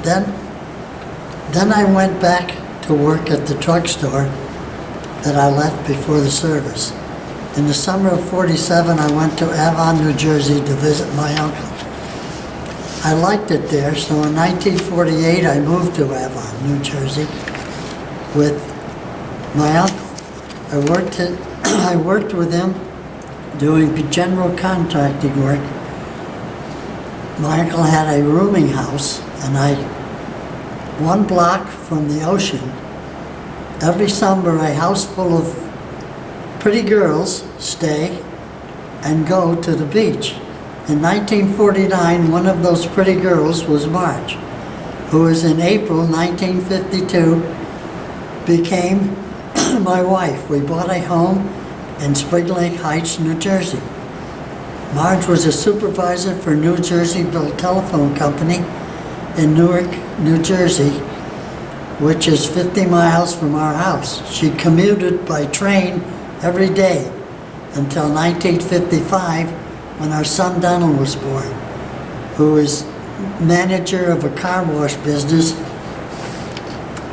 Then I went back to work at the truck store that I left before the service. In the summer of '47, I went to Avon, New Jersey to visit my uncle. I liked it there, so in 1948 I moved to Avon, New Jersey with my uncle. I worked with him doing general contracting work. My uncle had a rooming house, and one block from the ocean, every summer a house full of pretty girls stay and go to the beach. In 1949, one of those pretty girls was Marge, who is in April 1952 became my wife. We bought a home in Spring Lake Heights, New Jersey. Marge was a supervisor for New Jersey Bill Telephone Company in Newark, New Jersey, which is 50 miles from our house. She commuted by train every day until 1955, when our son Donald was born, who is manager of a car wash business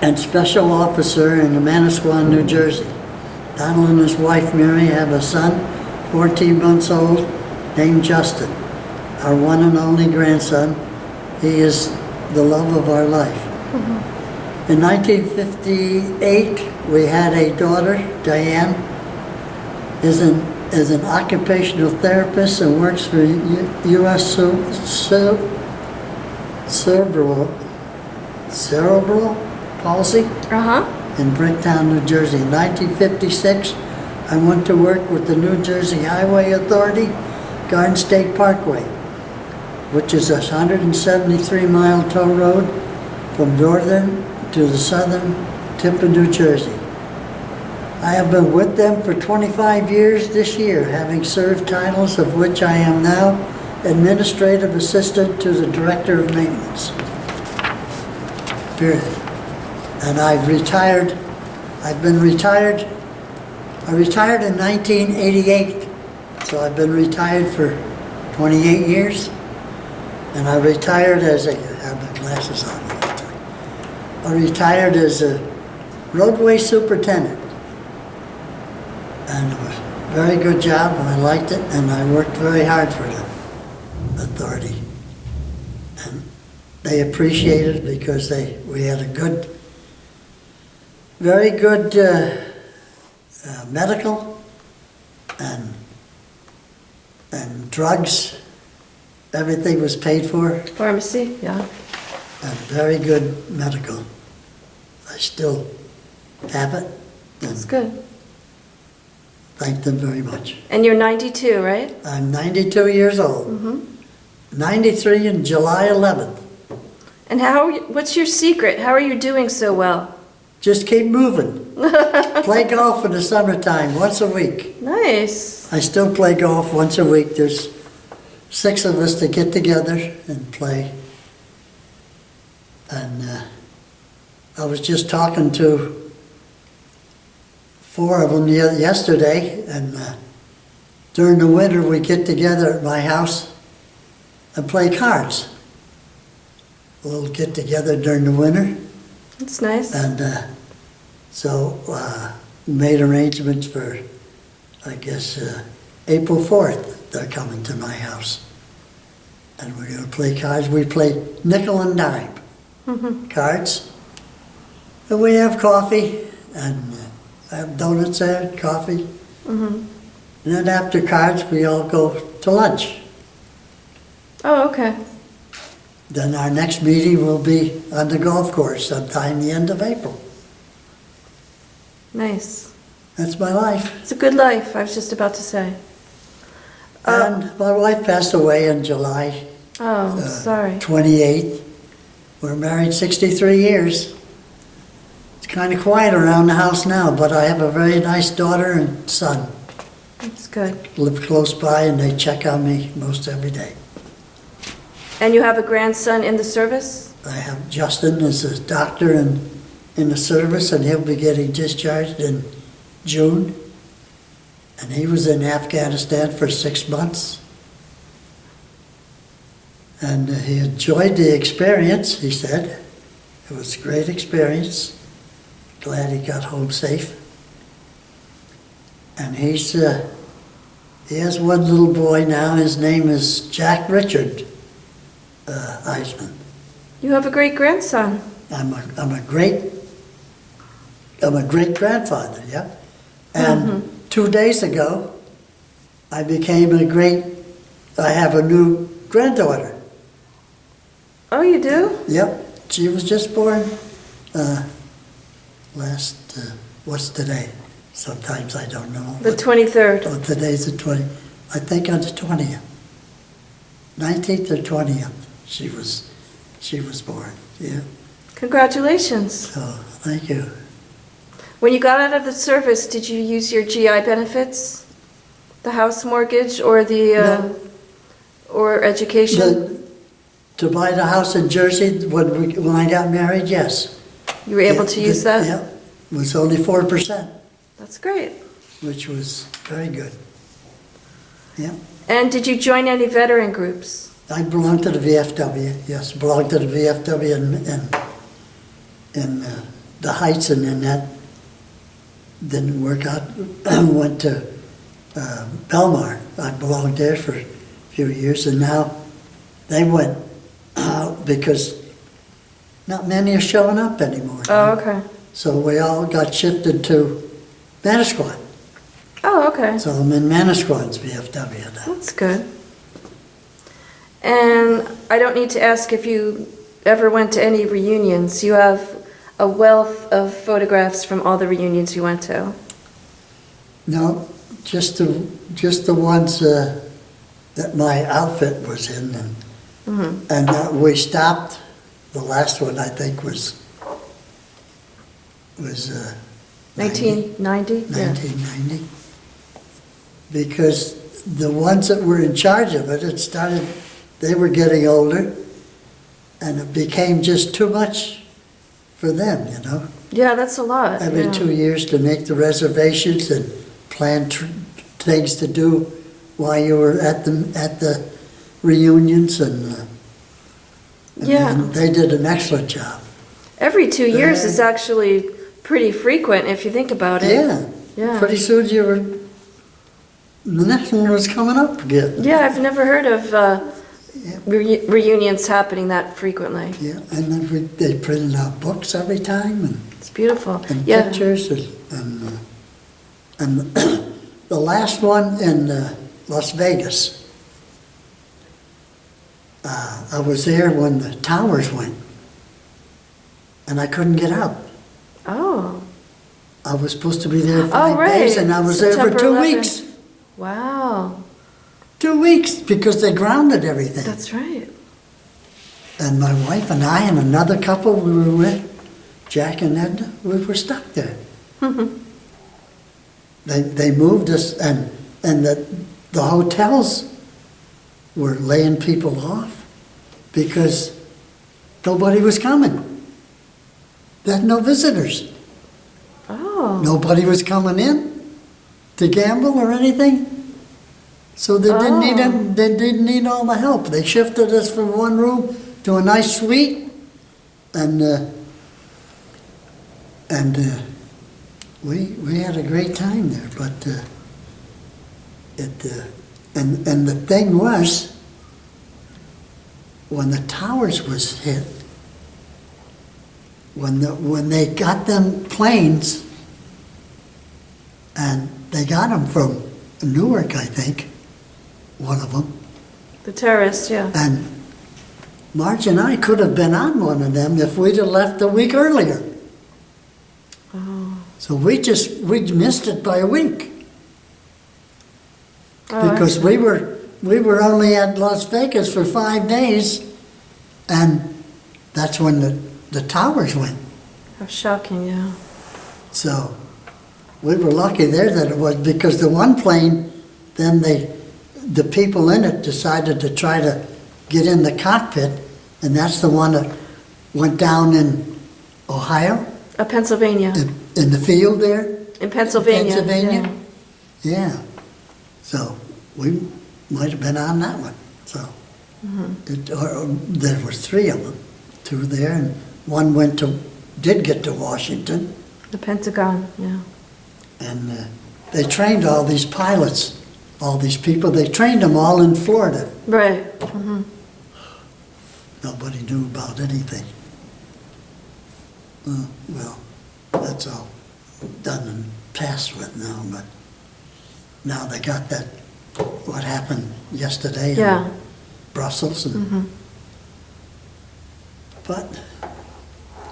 and special officer in Manasquan, New Jersey. Donald and his wife Mary have a son, 14 months old, named Justin, our one and only grandson. He is the love of our life. Mm-hmm. In 1958, we had a daughter, Diane, is an occupational therapist and works for cerebral palsy Uh-huh. in Bricktown, New Jersey. In 1956, I went to work with the New Jersey Highway Authority, Garden State Parkway, which is a 173-mile toll road from northern to the southern tip of New Jersey. I have been with them for 25 years this year, having served titles of which I am now Administrative Assistant to the Director of Maintenance. Period. And I retired in 1988, so I've been retired for 28 years. And I retired as I have my glasses on all the time. I retired as a roadway superintendent. And it was a very good job, and I liked it, and I worked very hard for the authority. And they appreciated it because we had a very good medical and drugs. Everything was paid for. Pharmacy, yeah. And very good medical. I still have it. That's good. Thank them very much. And you're 92, right? I'm 92 years old. 93 in July 11th. And what's your secret? How are you doing so well? Just keep moving. Play golf in the summertime once a week. Nice. I still play golf once a week. There's 6 of us that get together and play. And I was just talking to 4 of them yesterday, and during the winter we get together at my house and play cards. A little get together during the winter. That's nice. And so made arrangements for, I guess, April 4th, they're coming to my house. And we're going to play cards. We play nickel and dime cards. And we have coffee, and I have donuts there, coffee. And then after cards, we all go to lunch. Oh, okay. Then our next meeting will be on the golf course sometime the end of April. Nice. That's my life. It's a good life, I was just about to say. And my wife passed away in July Oh, sorry. 28th. We're married 63 years. It's kind of quiet around the house now, but I have a very nice daughter and son. That's good. Live close by, and they check on me most every day. And you have a grandson in the service? I have Justin as a doctor in the service, and he'll be getting discharged in June. And he was in Afghanistan for 6 months. And he enjoyed the experience, he said. It was a great experience. Glad he got home safe. And he has one little boy now. His name is Jack Richard Eisenman. You have a great grandson. I'm a great grandfather, yeah. And 2 days ago, I have a new granddaughter. Oh, you do? Yep, she was just born what's today? Sometimes I don't know. The 23rd. Oh, today's the 20th. I think on the 20th. 19th or 20th, she was born, yeah. Congratulations. So, thank you. When you got out of the service, did you use your GI benefits? The house mortgage or No. or education? To buy the house in Jersey when I got married, yes. You were able to use that? Yeah, it was only 4%, That's great. which was very good. Yeah. And did you join any veteran groups? I belong to the VFW, yes, belonged to the VFW in the Heights, and then that didn't work out. Went to Belmar. I belonged there for a few years, and now they went because not many are showing up anymore. Oh, okay. So we all got shifted to Manasquan. Oh, okay. So I'm in Manasquan's VFW now. That's good. And I don't need to ask if you ever went to any reunions. You have a wealth of photographs from all the reunions you went to. No, just the ones that my outfit was in, and we stopped. The last one I think was 1990? 1990. Because the ones that were in charge of it, they were getting older, and it became just too much for them, you know. Yeah, that's a lot. Every 2 years to make the reservations and plan things to do while you were at the reunions, and they did an excellent job. Every 2 years is actually pretty frequent if you think about it. Yeah. Pretty soon the next one was coming up again. Yeah, I've never heard of reunions happening that frequently. Yeah, and then they printed out books every time, and it's beautiful. And pictures, and the last one in Las Vegas. I was there when the towers went, and I couldn't get out. Oh. I was supposed to be there 5 days, and I was September there for 2 11th. weeks. Wow. 2 weeks, because they grounded everything. That's right. And my wife and I and another couple we were with, Jack and Edna, we were stuck there. They moved us, and the hotels were laying people off because nobody was coming. They had no visitors. Oh. Nobody was coming in to gamble or anything. So they didn't need all the help. They shifted us from one room to a nice suite, and we had a great time there. But and the thing was, when the towers was hit, when they got them planes, and they got them from Newark, I think, one of them. The terrorists, yeah. And Marge and I could have been on one of them if we'd have left a week earlier. Oh. So we missed it by a week. Oh, because we were only at Las Vegas for 5 days, and that's when the towers went. How shocking, yeah. So we were lucky there that it was, because the one plane, then the people in it decided to try to get in the cockpit, and that's the one that went down in Ohio. Pennsylvania. In the field there. In Pennsylvania. Pennsylvania. Yeah. So we might have been on that one. So there was 3 of them, 2 there, and one did get to Washington. The Pentagon, yeah. And they trained all these pilots, all these people. They trained them all in Florida. Right. Nobody knew about anything. Well, that's all done and passed with now, but now they got that, what happened yesterday in Brussels. And,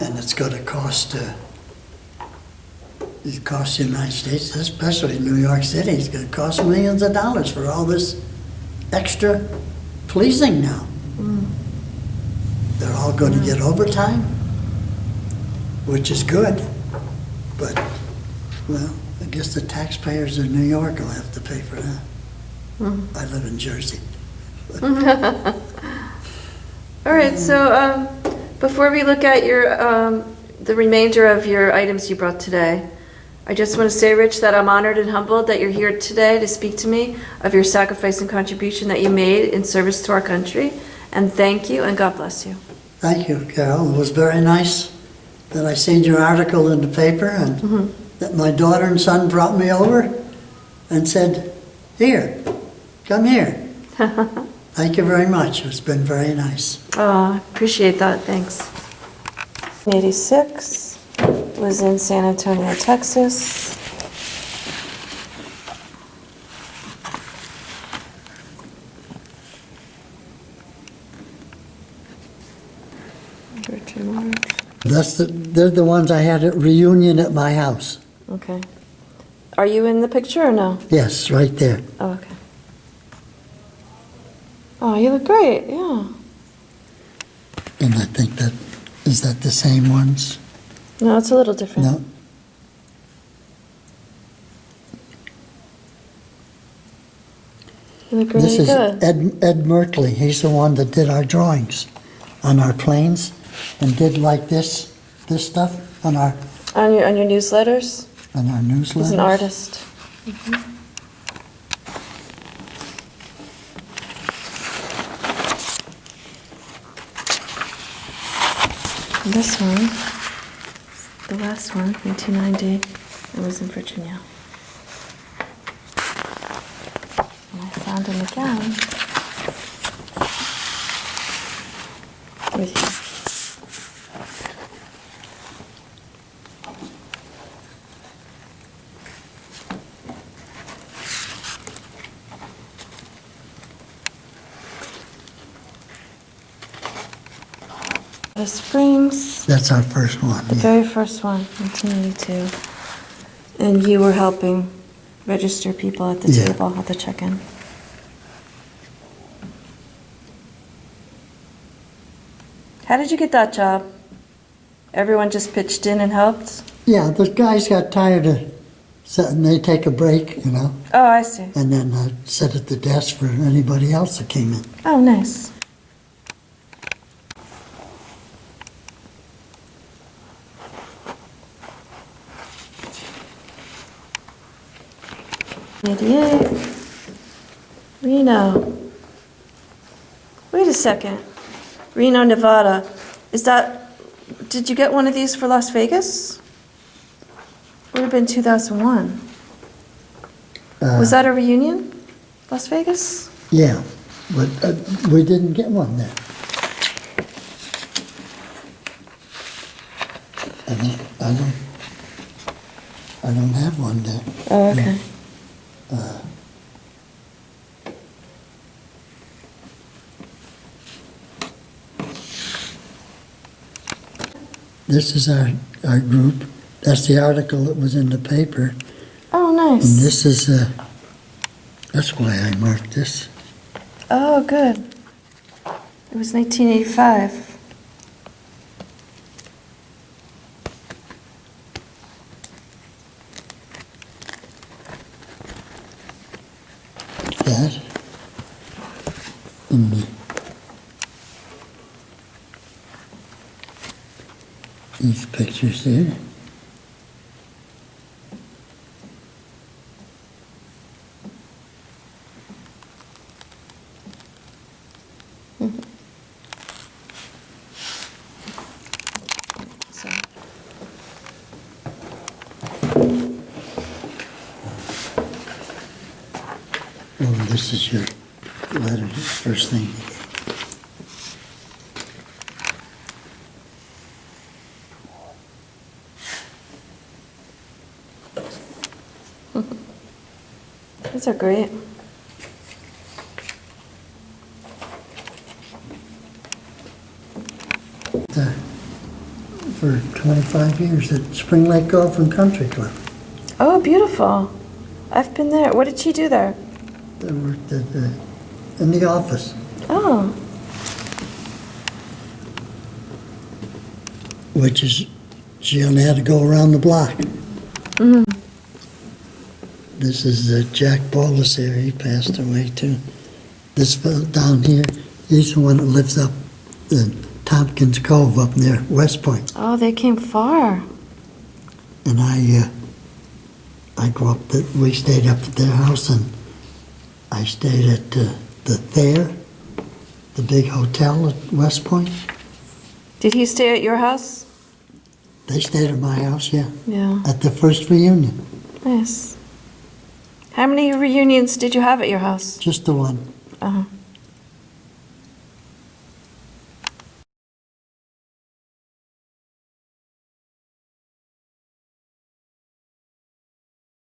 and it's going to cost the United States, especially New York City, it's going to cost millions of dollars for all this extra policing now. They're all going to get overtime, which is good, but, well, I guess the taxpayers of New York will have to pay for that. I live in Jersey. All right, so before we look at your the remainder of your items you brought today, I just want to say, Rich, that I'm honored and humbled that you're here today to speak to me of your sacrifice and contribution that you made in service to our country. And thank you, and God bless you. Thank you, Carol. It was very nice that I seen your article in the paper, and that my daughter and son brought me over and said, "Here, come here." Thank you very much. It's been very nice. Oh, I appreciate that. Thanks. 86 was in San Antonio, Texas. They're the ones I had at reunion at my house. Okay. Are you in the picture or no? Yes, right there. Oh, okay. Oh, you look great, yeah. And I think is that the same ones? No, it's a little different. No? You look really This is good. Ed Merkley. He's the one that did our drawings on our planes and did like this stuff on our On your newsletters? newsletters. He's an artist. And this one, the last one, 1990, I was in Virginia. And I found him again. With you. The Springs, That's our first one. the Yeah. very first one, 1982. And you were helping register people at the Yeah. table at the check-in. How did you get that job? Everyone just pitched in and helped? Yeah, the guys got tired of sitting, they take a break, you know, Oh, I see. and then sit at the desk for anybody else that came in. Oh, nice. Reno. Wait a second. Reno, Nevada. Did you get one of these for Las Vegas? Would have been 2001. Was that a reunion? Las Vegas? Yeah, but we didn't get one there. I don't have one there. Oh, okay. This is our group. That's the article that was in the paper. Oh, And nice. this is, that's why I marked this. Oh, good. It was 1985. That. And these pictures here. So, Oh, this is your letter, the first thing. these are great. For 25 years at Spring Lake Golf and Country Club. Oh, beautiful. I've been there. What did she do there? I worked in the office, Oh, which is, she only had to go around the block. This is Jack Paulus here, he passed away too. This fellow down here, he's the one that lives up in Tompkins Cove up near West Point. oh, they came far. And I grew up, we stayed up at their house, and I stayed at the Thayer, the big hotel at West Point. Did he stay at your house? They stayed at my house, yeah, Yeah, at the first reunion, nice. How many reunions did you have at your house? just the one. Uh-huh.